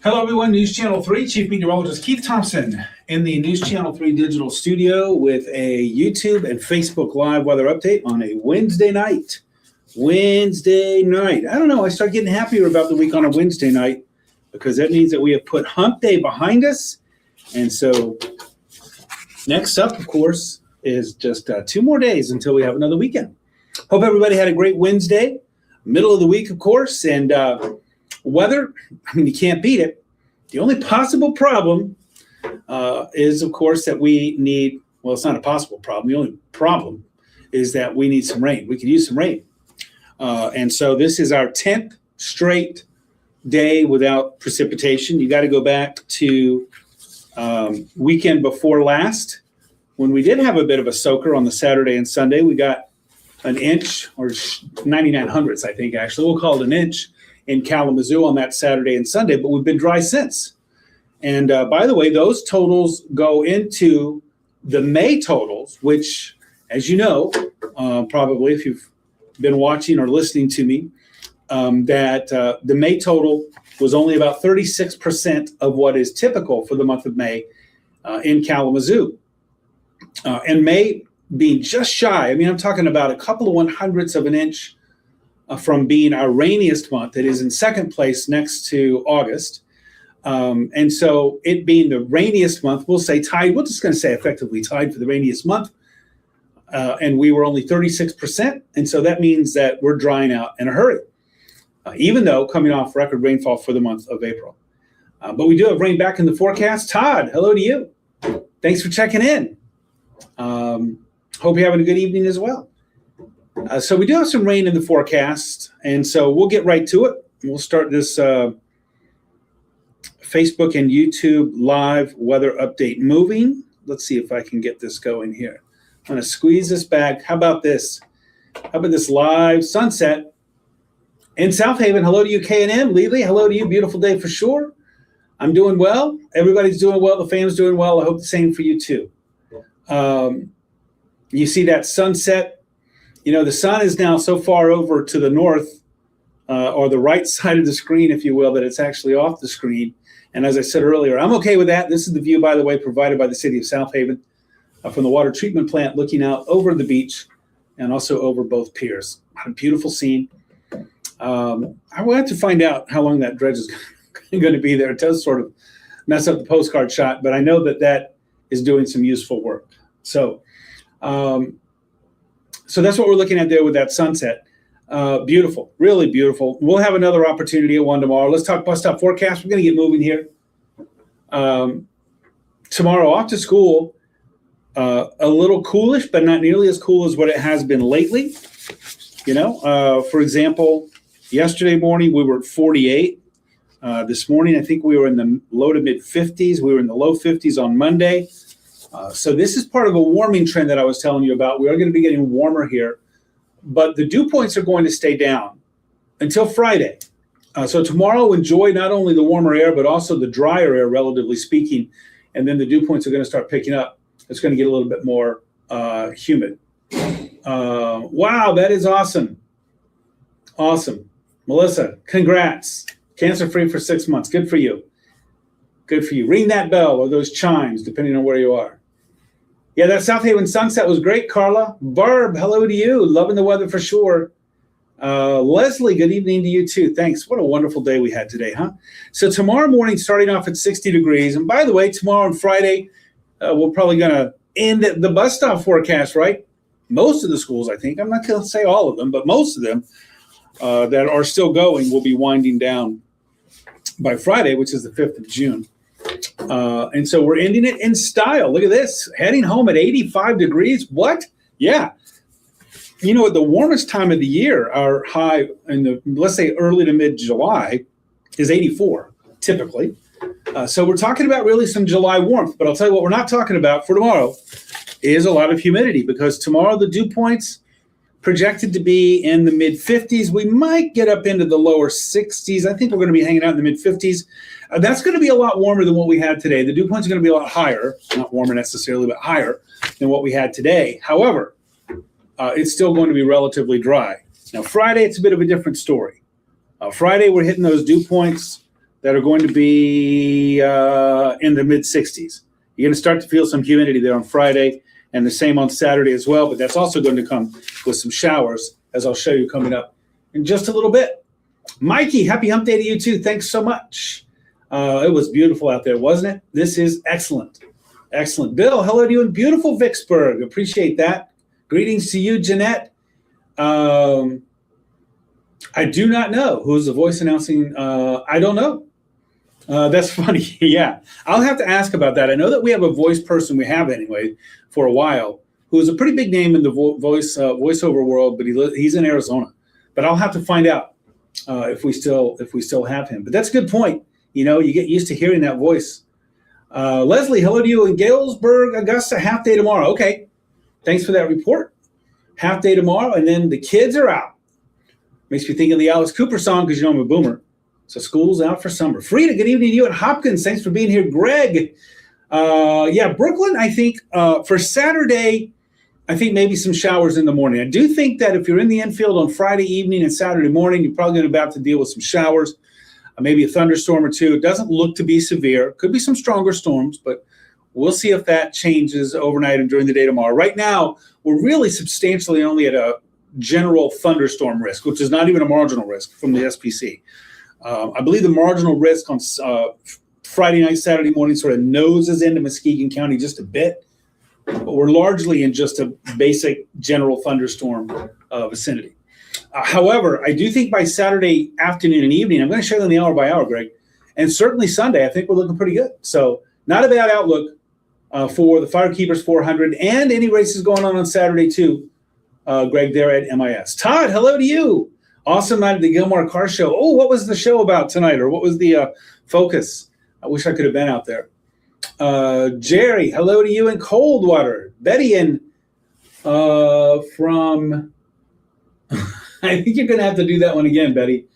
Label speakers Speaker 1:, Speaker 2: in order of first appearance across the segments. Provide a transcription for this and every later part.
Speaker 1: Hello, everyone. News Channel 3, Chief Meteorologist Keith Thompson in the News Channel 3 digital studio with a YouTube and Facebook Live weather update on a Wednesday night. I don't know. I start getting happier about the week on a Wednesday night because that means that we have put hump day behind us. And so next up, of course, is just 2 more days until we have another weekend. Hope everybody had a great Wednesday. Middle of the week, of course, and weather, I mean, you can't beat it. The only possible problem is, of course, that we need, well, it's not a possible problem. The only problem is that we need some rain. We could use some rain. And so this is our 10th straight day without precipitation. You got to go back to weekend before last when we did have a bit of a soaker on the Saturday and Sunday. We got an inch, or 99 hundredths, I think, actually. We'll call it an inch in Kalamazoo on that Saturday and Sunday, but we've been dry since. And by the way, those totals go into the May totals, which, as you know, probably if you've been watching or listening to me, that the May total was only about 36% of what is typical for the month of May in Kalamazoo. And May being just shy, I mean, I'm talking about a couple of 100ths of an inch from being our rainiest month. It is in second place next to August. And so it being the rainiest month, we'll say tied, we're just going to say effectively tied for the rainiest month. And we were only 36%. And so that means that we're drying out in a hurry, even though coming off record rainfall for the month of April. But we do have rain back in the forecast. Todd, hello to you. Thanks for checking in. Hope you're having a good evening as well. So we do have some rain in the forecast, and so we'll get right to it. We'll start this Facebook and YouTube live weather update moving. Let's see if I can get this going here. I'm going to squeeze this back. How about this? How about this live sunset in South Haven? Hello to you, K&M. Lely, hello to you. Beautiful day for sure. I'm doing well. Everybody's doing well. The fam's doing well. I hope the same for you too. You see that sunset? You know, the sun is now so far over to the north, or the right side of the screen, if you will, that it's actually off the screen. And as I said earlier, I'm okay with that. This is the view, by the way, provided by the city of South Haven from the water treatment plant, looking out over the beach and also over both piers. What a beautiful scene. I will have to find out how long that dredge is going to be there. It does sort of mess up the postcard shot, but I know that that is doing some useful work. So that's what we're looking at there with that sunset. Beautiful, really beautiful. We'll have another opportunity at 1 tomorrow. Let's talk bus stop forecast. We're going to get moving here. Tomorrow off to school, a little coolish, but not nearly as cool as what it has been lately. You know, for example, yesterday morning we were at 48. This morning I think we were in the low to mid 50s. We were in the low 50s on Monday. So this is part of a warming trend that I was telling you about. We are going to be getting warmer here, but the dew points are going to stay down until Friday. So tomorrow, enjoy not only the warmer air, but also the drier air, relatively speaking. And then the dew points are going to start picking up. It's going to get a little bit more humid. Wow, that is awesome. Awesome. Melissa, congrats. Cancer-free for 6 months. Good for you. Good for you. Ring that bell or those chimes, depending on where you are. Yeah, that South Haven sunset was great, Carla. Barb, hello to you. Loving the weather for sure. Leslie, good evening to you too. Thanks. What a wonderful day we had today, huh? So tomorrow morning, starting off at 60 degrees. And by the way, tomorrow and Friday, we're probably going to end the bus stop forecast, right? Most of the schools, I think. I'm not going to say all of them, but most of them that are still going will be winding down by Friday, which is the 5th of June. And so we're ending it in style. Look at this. Heading home at 85 degrees. What? Yeah. You know, at the warmest time of the year, our high in the, let's say, early to mid-July is 84, typically. So we're talking about really some July warmth. But I'll tell you what we're not talking about for tomorrow is a lot of humidity, because tomorrow the dew points projected to be in the mid-50s. We might get up into the lower 60s. I think we're going to be hanging out in the mid-50s. That's going to be a lot warmer than what we had today. The dew points are going to be a lot higher, not warmer necessarily, but higher than what we had today. However, it's still going to be relatively dry. Now, Friday, it's a bit of a different story. Friday, we're hitting those dew points that are going to be in the mid-60s. You're going to start to feel some humidity there on Friday, and the same on Saturday as well, but that's also going to come with some showers, as I'll show you coming up in just a little bit. Mikey, happy hump day to you too. Thanks so much. It was beautiful out there, wasn't it? This is excellent. Excellent. Bill, hello to you in beautiful Vicksburg. Appreciate that. Greetings to you, Jeanette. I do not know who's the voice announcing. I don't know. That's funny. Yeah, I'll have to ask about that. I know that we have a voice person, we have anyway, for a while, who is a pretty big name in the voiceover world, but he's in Arizona. But I'll have to find out if we still have him. But that's a good point. You know, you get used to hearing that voice. Leslie, hello to you in Galesburg, Augusta. Half day tomorrow. Okay, thanks for that report. Half day tomorrow, and then the kids are out. Makes me think of the Alice Cooper song because you know I'm a boomer. So school's out for summer. Frida, good evening to you in Hopkins. Thanks for being here. Greg. Yeah, Brooklyn, I think for Saturday, I think maybe some showers in the morning. I do think that if you're in the infield on Friday evening and Saturday morning, you're probably going to about to deal with some showers, maybe a thunderstorm or two. It doesn't look to be severe. Could be some stronger storms, but we'll see if that changes overnight and during the day tomorrow. Right now, we're really substantially only at a general thunderstorm risk, which is not even a marginal risk from the SPC. I believe the marginal risk on Friday night, Saturday morning sort of noses into Muskegon County just a bit, but we're largely in just a basic general thunderstorm vicinity. However, I do think by Saturday afternoon and evening, I'm going to show them the hour by hour, Greg, and certainly Sunday, I think we're looking pretty good. So not a bad outlook for the Firekeepers 400 and any races going on Saturday too, Greg, there at MIS. Todd, hello to you. Awesome night at the Gilmore Car Show. Oh, what was the show about tonight, or what was the focus? I wish I could have been out there. Jerry, hello to you in Coldwater. Betty in from, I think you're going to have to do that one again, Betty.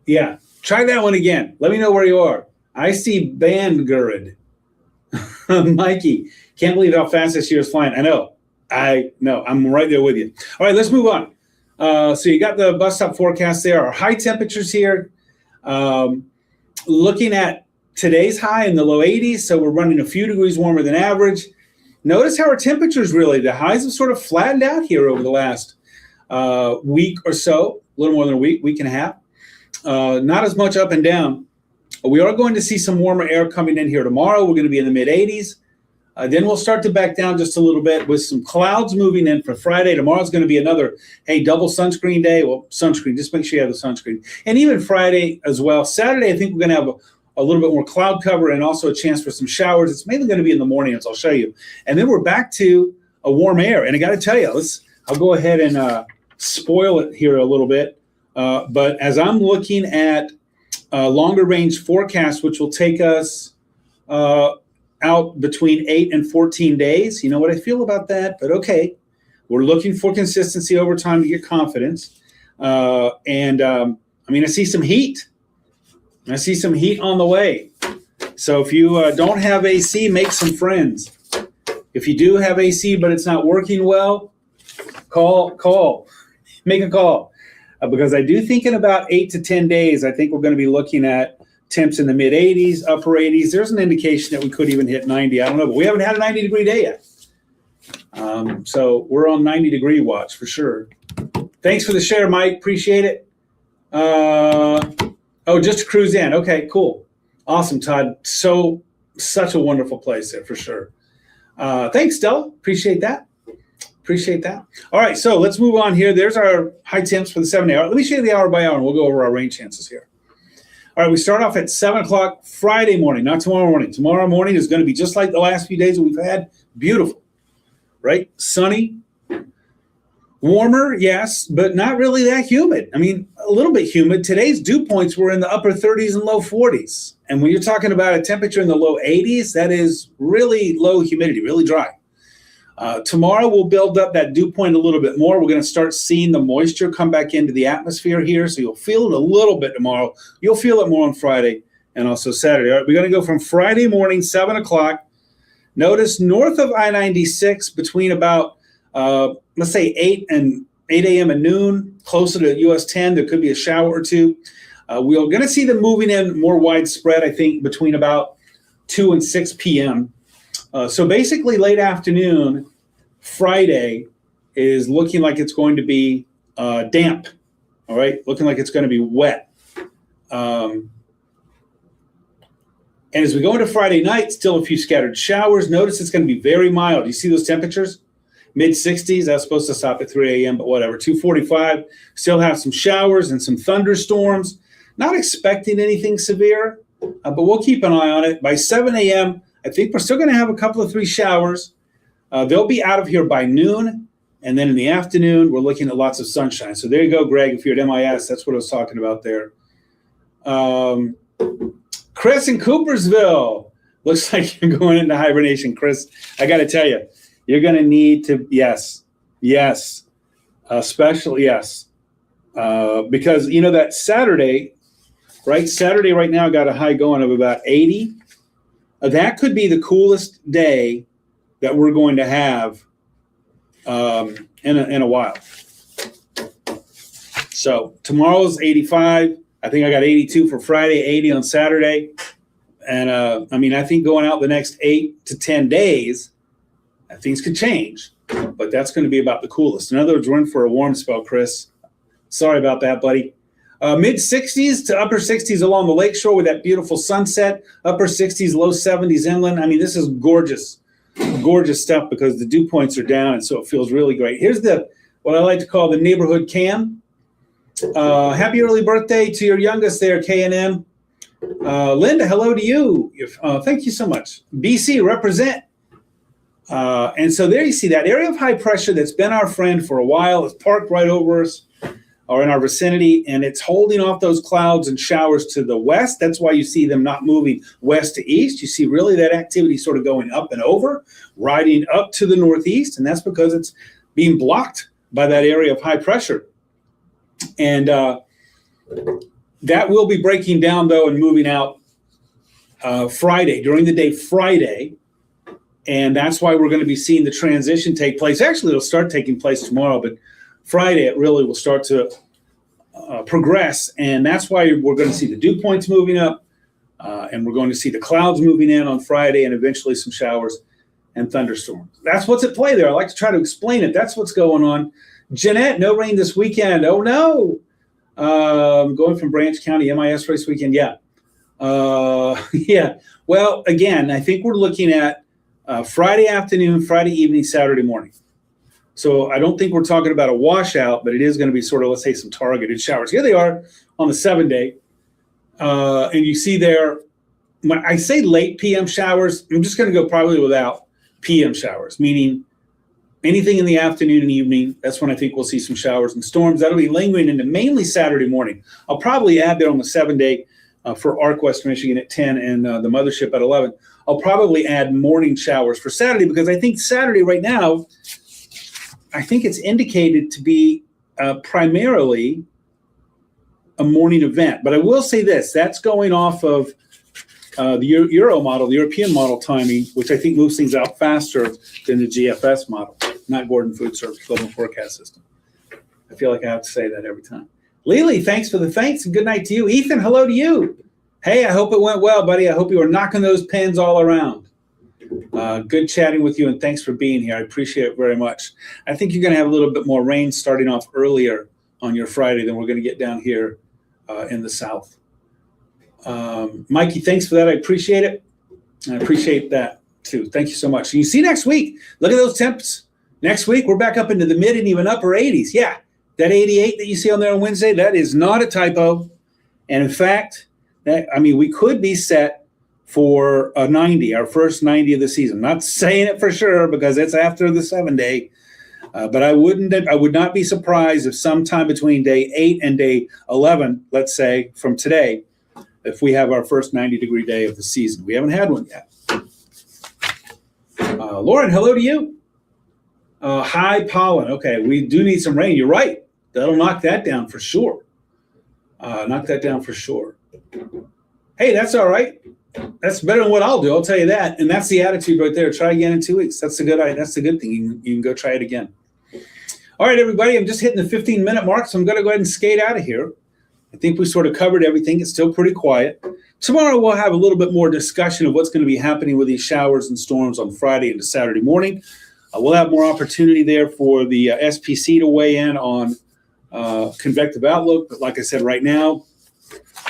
Speaker 1: Yeah, try that one again. Let me know where you are. I see Bandgurd. Mikey, can't believe how fast this year is flying. I know. I'm right there with you. All right, let's move on. So you got the bus stop forecast there. Our high temperatures here. Looking at today's high in the low 80s, so we're running a few degrees warmer than average. Notice how our temperatures the highs have sort of flattened out here over the last week or so, a little more than a week and a half. Not as much up and down. We are going to see some warmer air coming in here tomorrow. We're going to be in the mid 80s. Then we'll start to back down just a little bit with some clouds moving in for Friday. Tomorrow's going to be another, double sunscreen day. Well, sunscreen, just make sure you have the sunscreen. And even Friday as well. Saturday, I think we're going to have a little bit more cloud cover and also a chance for some showers. It's mainly going to be in the morning, as I'll show you. And then we're back to a warm air. And I got to tell you, I'll go ahead and spoil it here a little bit. But as I'm looking at longer range forecasts, which will take us out between 8 and 14 days. You know what I feel about that, but okay. We're looking for consistency over time to get confidence. I see some heat. I see some heat on the way. So if you don't have AC, make some friends. If you do have AC, but it's not working well, make a call. Because I do think in about 8 to 10 days, I think we're going to be looking at temps in the mid 80s, upper 80s. There's an indication that we could even hit 90. I don't know, but we haven't had a 90-degree day yet. So we're on 90-degree watch for sure. Thanks for the share, Mike. Appreciate it. Just to cruise in. Okay, cool. Awesome, Todd. Such a wonderful place there for sure. Thanks, Stella. Appreciate that. All right, so let's move on here. There's our high temps for the 7-day hour. Let me show you the hour by hour, and we'll go over our rain chances here. All right, we start off at 7 o'clock Friday morning, not tomorrow morning. Tomorrow morning is going to be just like the last few days that we've had. Beautiful, right? Sunny, warmer, yes, but not really that humid. I mean, a little bit humid. Today's dew points were in the upper 30s and low 40s. And when you're talking about a temperature in the low 80s, that is really low humidity, really dry. Tomorrow we'll build up that dew point a little bit more. We're going to start seeing the moisture come back into the atmosphere here. So you'll feel it a little bit tomorrow. You'll feel it more on Friday and also Saturday. All right, we're going to go from Friday morning, 7 o'clock. Notice north of I-96 between about, let's say 8 8 a.m. and noon, closer to US 10, there could be a shower or two. We're going to see them moving in more widespread, I think, between about 2 and 6 p.m. So basically late afternoon, Friday is looking like it's going to be damp, all right? Looking like it's going to be wet. And as we go into Friday night, still a few scattered showers. Notice it's going to be very mild. You see those temperatures? Mid-60s. That's supposed to stop at 3 a.m., but whatever. 2:45, still have some showers and some thunderstorms. Not expecting anything severe, but we'll keep an eye on it. By 7 a.m., I think we're still going to have a couple of 3 showers. They'll be out of here by noon. And then in the afternoon, we're looking at lots of sunshine. So there you go, Greg. If you're at MIS, that's what I was talking about there. Chris in Coopersville. Looks like you're going into hibernation, Chris. I got to tell you, you're going to need to, yes, especially yes. Because, you know, that Saturday, right? Saturday right now got a high going of about 80. That could be the coolest day that we're going to have in a while. So tomorrow's 85. I think I got 82 for Friday, 80 on Saturday. And I mean, I think going out the next 8 to 10 days, things could change. But that's going to be about the coolest. In other words, we're in for a warm spell, Chris. Sorry about that, buddy. Mid-60s to upper 60s along the lakeshore with that beautiful sunset. Upper 60s, low 70s inland. I mean, this is gorgeous stuff because the dew points are down, and so it feels really great. Here's what I like to call the neighborhood cam. Happy early birthday to your youngest there, K&M. Linda, hello to you. Thank you so much. BC, represent. And so there you see that area of high pressure that's been our friend for a while. It's parked right over us or in our vicinity, and it's holding off those clouds and showers to the west. That's why you see them not moving west to east. You see really that activity sort of going up and over, riding up to the northeast, and that's because it's being blocked by that area of high pressure. And that will be breaking down, though, and moving out Friday, during the day Friday. And that's why we're going to be seeing the transition take place. Actually, it'll start taking place tomorrow, but Friday it really will start to progress. And that's why we're going to see the dew points moving up, and we're going to see the clouds moving in on Friday and eventually some showers and thunderstorms. That's what's at play there. I like to try to explain it. That's what's going on. Jeanette, no rain this weekend. Oh, no. Going from Branch County, MIS race weekend. Yeah. Yeah. Well, again, I think we're looking at Friday afternoon, Friday evening, Saturday morning. So I don't think we're talking about a washout, but it is going to be sort of, let's say, some targeted showers. Here they are on the 7-day. And you see there, when I say late PM showers, I'm just going to go probably without PM showers, meaning anything in the afternoon and evening. That's when I think we'll see some showers and storms. That'll be lingering into mainly Saturday morning. I'll probably add that on the 7-day for ARC West Michigan at 10 and the Mothership at 11. I'll probably add morning showers for Saturday because I think Saturday right now, I think it's indicated to be primarily a morning event. But I will say this, that's going off of the Euro model, the European model timing, which I think moves things out faster than the GFS model, not Gordon Food Service Global Forecast System. I feel like I have to say that every time. Lily, thanks for the thanks and good night to you. Ethan, hello to you. Hey, I hope it went well, buddy. I hope you were knocking those pins all around. Good chatting with you, and thanks for being here. I appreciate it very much. I think you're going to have a little bit more rain starting off earlier on your Friday than we're going to get down here in the south. Mikey, thanks for that. I appreciate it. I appreciate that, too. Thank you so much. And you see next week, look at those temps. Next week, we're back up into the mid and even upper 80s. Yeah, that 88 that you see on there on Wednesday, that is not a typo. And in fact, we could be set for a 90, our first 90 of the season. Not saying it for sure because it's after the 7-day, but I would not be surprised if sometime between day 8 and day 11, let's say from today, if we have our first 90-degree day of the season. We haven't had one yet. Lauren, hello to you. High pollen. Okay, we do need some rain. You're right. That'll knock that down for sure. Hey, that's all right. That's better than what I'll do. I'll tell you that. And that's the attitude right there. Try again in 2 weeks. That's the good thing. You can go try it again. All right, everybody, I'm just hitting the 15-minute mark, so I'm going to go ahead and skate out of here. I think we sort of covered everything. It's still pretty quiet. Tomorrow we'll have a little bit more discussion of what's going to be happening with these showers and storms on Friday into Saturday morning. We'll have more opportunity there for the SPC to weigh in on convective outlook. But like I said, right now,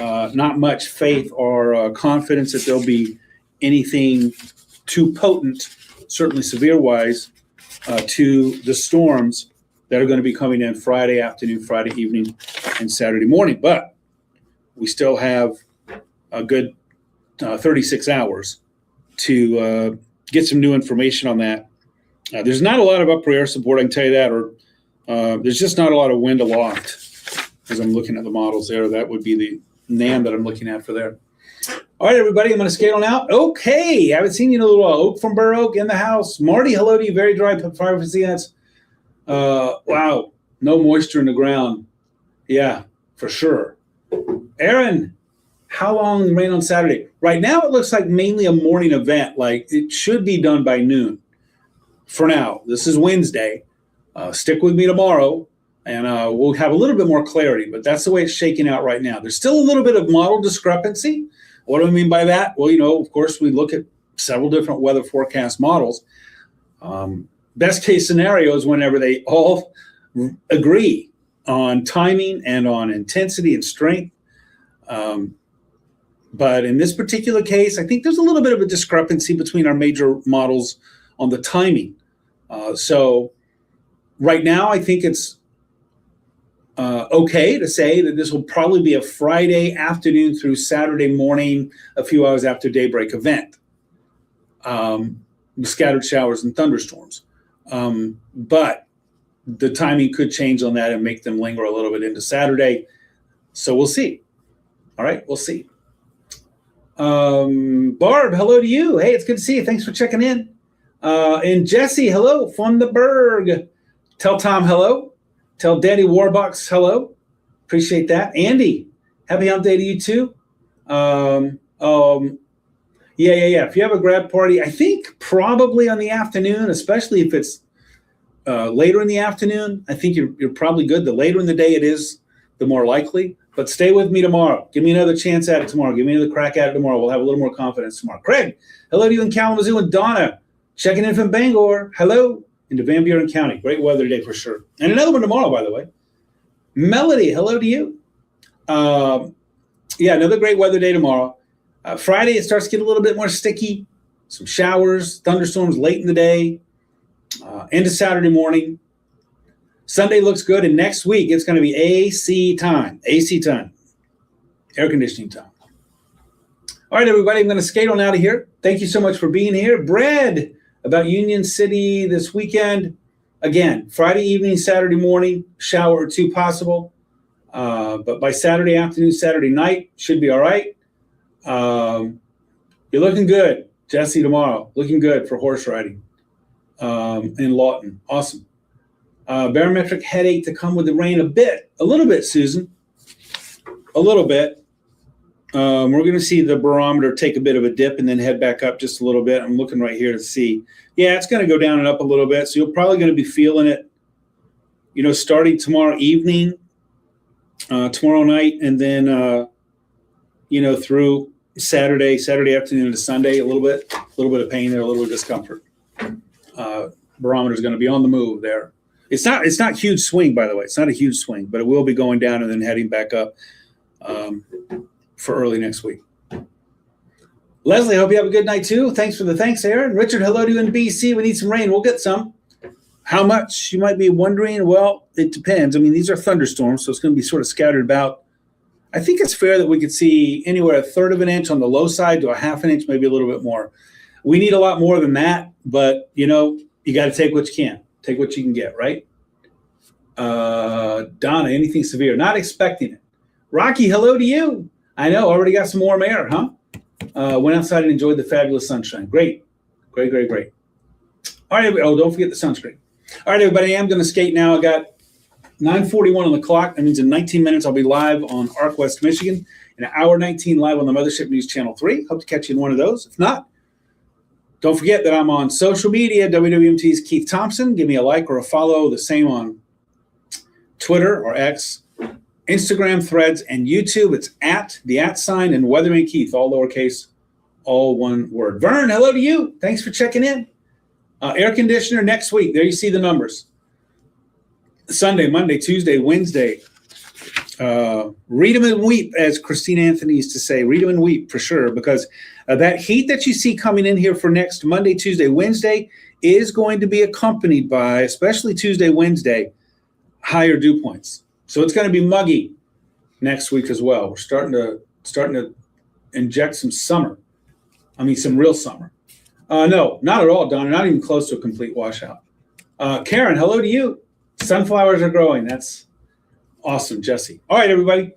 Speaker 1: not much faith or confidence that there'll be anything too potent, certainly severe-wise, to the storms that are going to be coming in Friday afternoon, Friday evening, and Saturday morning. But we still have a good 36 hours to get some new information on that. There's not a lot of upper air support, I can tell you that, or there's just not a lot of wind aloft as I'm looking at the models there. That would be the NAM that I'm looking at for there. All right, everybody, I'm going to skate on out. Okay, I haven't seen you in a little while. Oak from Burr Oak in the house. Marty, hello to you. Very dry, 5%. Wow, no moisture in the ground. Yeah, for sure. Aaron, how long rain on Saturday? Right now, it looks like mainly a morning event. Like it should be done by noon. For now, this is Wednesday. Stick with me tomorrow, and we'll have a little bit more clarity. But that's the way it's shaking out right now. There's still a little bit of model discrepancy. What do I mean by that? Well, of course, we look at several different weather forecast models. Best case scenario is whenever they all agree on timing and on intensity and strength. But in this particular case, I think there's a little bit of a discrepancy between our major models on the timing. So right now, I think it's okay to say that this will probably be a Friday afternoon through Saturday morning, a few hours after daybreak event. Scattered showers and thunderstorms. But the timing could change on that and make them linger a little bit into Saturday. So we'll see. All right, we'll see. Barb, hello to you. Hey, it's good to see you. Thanks for checking in. And Jesse, hello from the Berg. Tell Tom hello. Tell Daddy Warbucks hello. Appreciate that. Andy, happy hump day to you too. Yeah. If you have a grad party, I think probably on the afternoon, especially if it's later in the afternoon, I think you're probably good. The later in the day it is, the more likely. But stay with me tomorrow. Give me another chance at it tomorrow. Give me another crack at it tomorrow. We'll have a little more confidence tomorrow. Craig, hello to you in Kalamazoo, and Donna, checking in from Bangor. Hello, into Van Buren County. Great weather today for sure. And another one tomorrow, by the way. Melody, hello to you. Yeah, another great weather day tomorrow. Friday, it starts to get a little bit more sticky. Some showers, thunderstorms late in the day, into Saturday morning. Sunday looks good, and next week it's going to be AC time, air conditioning time. All right, everybody, I'm going to skate on out of here. Thank you so much for being here. Brad, about Union City this weekend. Again, Friday evening, Saturday morning, shower or two possible. But by Saturday afternoon, Saturday night, should be all right. You're looking good, Jesse, tomorrow. Looking good for horse riding in Lawton. Awesome. Barometric headache to come with the rain a little bit, Susan. A little bit. We're going to see the barometer take a bit of a dip and then head back up just a little bit. I'm looking right here to see. Yeah, it's going to go down and up a little bit. So you're probably going to be feeling it, starting tomorrow evening, tomorrow night, and then, through Saturday afternoon into Sunday, a little bit of pain there, a little bit of discomfort. Barometer is going to be on the move there. It's not huge swing, by the way. It's not a huge swing, but it will be going down and then heading back up for early next week. Leslie, I hope you have a good night too. Thanks for the thanks, Aaron. Richard, hello to you in BC. We need some rain. We'll get some. How much, you might be wondering? Well, it depends. I mean, these are thunderstorms, so it's going to be sort of scattered about. I think it's fair that we could see anywhere 1/3 of an inch on the low side to 1/2 an inch, maybe a little bit more. We need a lot more than that, but, you got to take what you can. Take what you can get, right? Donna, anything severe? Not expecting it. Rocky, hello to you. I know, already got some warm air, huh? Went outside and enjoyed the fabulous sunshine. Great. All right, don't forget the sunscreen. All right, everybody, I'm going to skate now. I got 9:41 on the clock. That means in 19 minutes I'll be live on Arc West, Michigan. In an hour 19 live on the Mothership News Channel 3. Hope to catch you in one of those. If not, don't forget that I'm on social media, WWMT's Keith Thompson. Give me a like or a follow. The same on Twitter or X, Instagram, Threads, and YouTube. It's at the @ and Weatherman Keith, all lowercase, all one word. Vern, hello to you. Thanks for checking in. Air conditioner next week. There you see the numbers. Sunday, Monday, Tuesday, Wednesday. Read them and weep, as Christine Anthony used to say. Read them and weep for sure, because that heat that you see coming in here for next Monday, Tuesday, Wednesday is going to be accompanied by, especially Tuesday, Wednesday, higher dew points. So it's going to be muggy next week as well. We're starting to inject some summer. I mean, some real summer. No, not at all, Donna. Not even close to a complete washout. Karen, hello to you. Sunflowers are growing. That's awesome, Jesse. All right, everybody.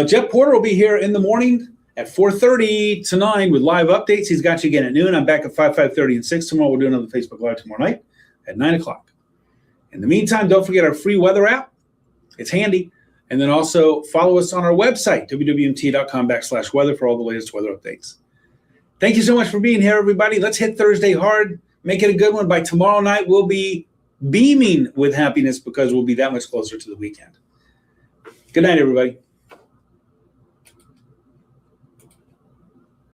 Speaker 1: Jeff Porter will be here in the morning at 4:30 to 9 with live updates. He's got you again at noon. I'm back at 5:30, and 6 tomorrow. We'll do another Facebook Live tomorrow night at 9 o'clock. In the meantime, don't forget our free weather app. It's handy. And then also follow us on our website, wwmt.com/weather, for all the latest weather updates. Thank you so much for being here, everybody. Let's hit Thursday hard. Make it a good one. By tomorrow night, we'll be beaming with happiness because we'll be that much closer to the weekend. Good night, everybody.